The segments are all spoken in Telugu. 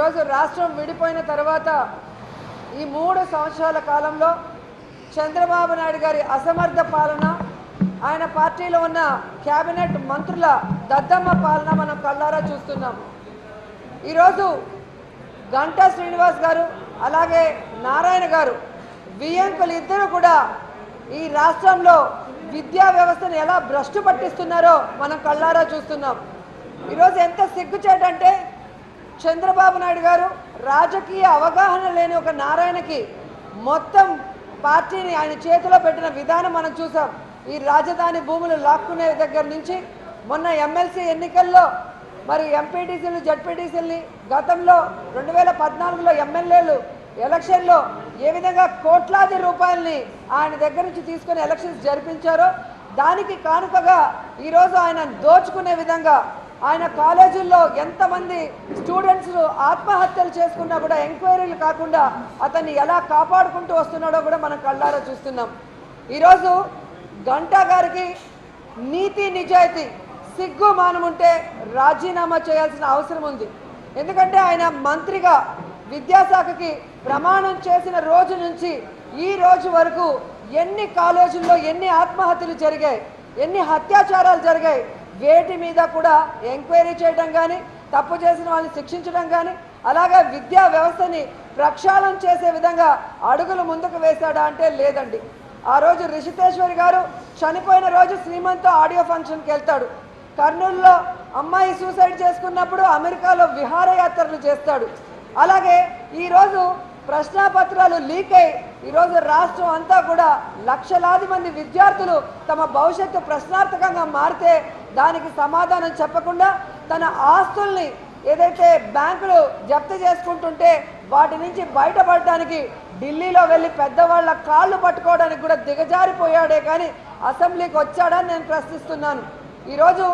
ఈరోజు రాష్ట్రం విడిపోయిన తర్వాత ఈ 3 సంవత్సరాల కాలంలో చంద్రబాబు నాయుడు గారి అసమర్థ పాలన, ఆయన పార్టీలో ఉన్న క్యాబినెట్ మంత్రుల దద్దమ్మ పాలన మనం కళ్ళారా చూస్తున్నాం. ఈరోజు గంటా శ్రీనివాస్ గారు అలాగే నారాయణ గారు వియంకులు ఇద్దరు కూడా ఈ రాష్ట్రంలో విద్యా వ్యవస్థను ఎలా భ్రష్టు పట్టిస్తున్నారో మనం కళ్ళారా చూస్తున్నాం. ఈరోజు ఎంత సిగ్గుచేటంటే చంద్రబాబు నాయుడు గారు రాజకీయ అవగాహన లేని ఒక నారాయణకి మొత్తం పార్టీని ఆయన చేతిలో పెట్టిన విధానం మనం చూసాం. ఈ రాజధాని భూములు లాక్కునే దగ్గర నుంచి మొన్న ఎమ్మెల్సీ ఎన్నికల్లో మరి ఎంపీటీసీలు జడ్పీటీసీలని గతంలో 2014లో ఎమ్మెల్యేలు ఎలక్షన్లో ఏ విధంగా కోట్లాది రూపాయలని ఆయన దగ్గర నుంచి తీసుకొని ఎలక్షన్స్ జరిపించారో దానికి కానుకగా ఈరోజు ఆయన దోచుకునే విధంగా ఆయన కాలేజీల్లో ఎంతమంది స్టూడెంట్స్ ఆత్మహత్యలు చేసుకున్నా కూడా ఎంక్వైరీలు కాకుండా అతన్ని ఎలా కాపాడుకుంటూ వస్తున్నాడో కూడా మనం కళ్ళారా చూస్తున్నాం. ఈరోజు గంటా గారికి నీతి నిజాయితీ సిగ్గు మానముంటే రాజీనామా చేయాల్సిన అవసరం ఉంది. ఎందుకంటే ఆయన మంత్రిగా విద్యాశాఖకి ప్రమాణం చేసిన రోజు నుంచి ఈ రోజు వరకు ఎన్ని కాలేజీల్లో ఎన్ని ఆత్మహత్యలు జరిగాయి, ఎన్ని అత్యాచారాలు జరిగాయి, వేటి మీద కూడా ఎంక్వైరీ చేయడం కానీ తప్పు చేసిన వాళ్ళని శిక్షించడం కానీ అలాగే విద్యా వ్యవస్థని ప్రక్షాళన చేసే విధంగా అడుగులు ముందుకు వేశాడా అంటే లేదండి. ఆ రోజు రిషితేశ్వరి గారు చనిపోయిన రోజు శ్రీమంత్ ఆడియో ఫంక్షన్కి వెళ్తాడు. కర్నూలులో అమ్మాయి సూసైడ్ చేసుకున్నప్పుడు అమెరికాలో విహారయాత్రలు చేస్తాడు. అలాగే ఈరోజు ప్రశ్నాపత్రాలు లీక్ అయి ఈరోజు రాష్ట్రం అంతా కూడా లక్షలాది మంది విద్యార్థులు తమ భవిష్యత్తు ప్రశ్నార్థకంగా మారితే దానికి సమాధానం చెప్పకుండా తన ఆస్తుల్ని ఏదైతే బ్యాంకులు జప్తు చేసుకుంటుంటే వాటి నుంచి బయటపడడానికి ఢిల్లీలో వెళ్ళి పెద్దవాళ్ళ కాళ్ళు పట్టుకోవడానికి కూడా దిగజారిపోయాడే కానీ అసెంబ్లీకి వచ్చాడని నేను ప్రశ్నిస్తున్నాను. ఈరోజు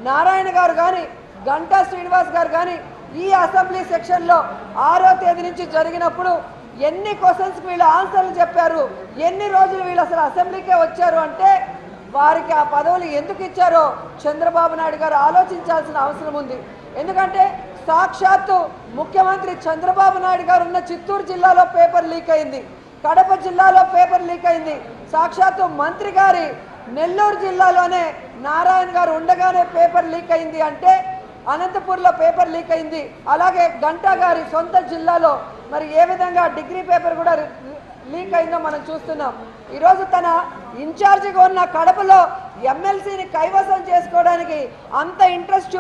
నారాయణ గారు కానీ గంటా శ్రీనివాస్ గారు కానీ ఈ అసెంబ్లీ సెక్షన్లో 6వ తేదీ నుంచి జరిగినప్పుడు ఎన్ని క్వశ్చన్స్కి వీళ్ళు ఆన్సర్లు చెప్పారు, ఎన్ని రోజులు వీళ్ళు అసలు అసెంబ్లీకే వచ్చారు అంటే వారికి ఆ పదవులు ఎందుకు ఇచ్చారో చంద్రబాబు నాయుడు గారు ఆలోచించాల్సిన అవసరం ఉంది. ఎందుకంటే సాక్షాత్తు ముఖ్యమంత్రి చంద్రబాబు నాయుడు గారు ఉన్న చిత్తూరు జిల్లాలో పేపర్ లీక్ అయింది, కడప జిల్లాలో పేపర్ లీక్ అయింది, సాక్షాత్తు మంత్రి గారి నెల్లూరు జిల్లాలోనే నారాయణ గారు ఉండగానే పేపర్ లీక్ అయింది అంటే అనంతపూర్లో పేపర్ లీక్ అయింది. అలాగే గంటా గారి సొంత జిల్లాలో మరి ఏ విధంగా డిగ్రీ పేపర్ కూడా లీక్ అయిందో మనం చూస్తున్నాం. ఈరోజు తన ఇన్ఛార్జిగా ఉన్న కడపలో ఎమ్మెల్సీని కైవసం చేసుకోవడానికి అంత ఇంట్రెస్ట్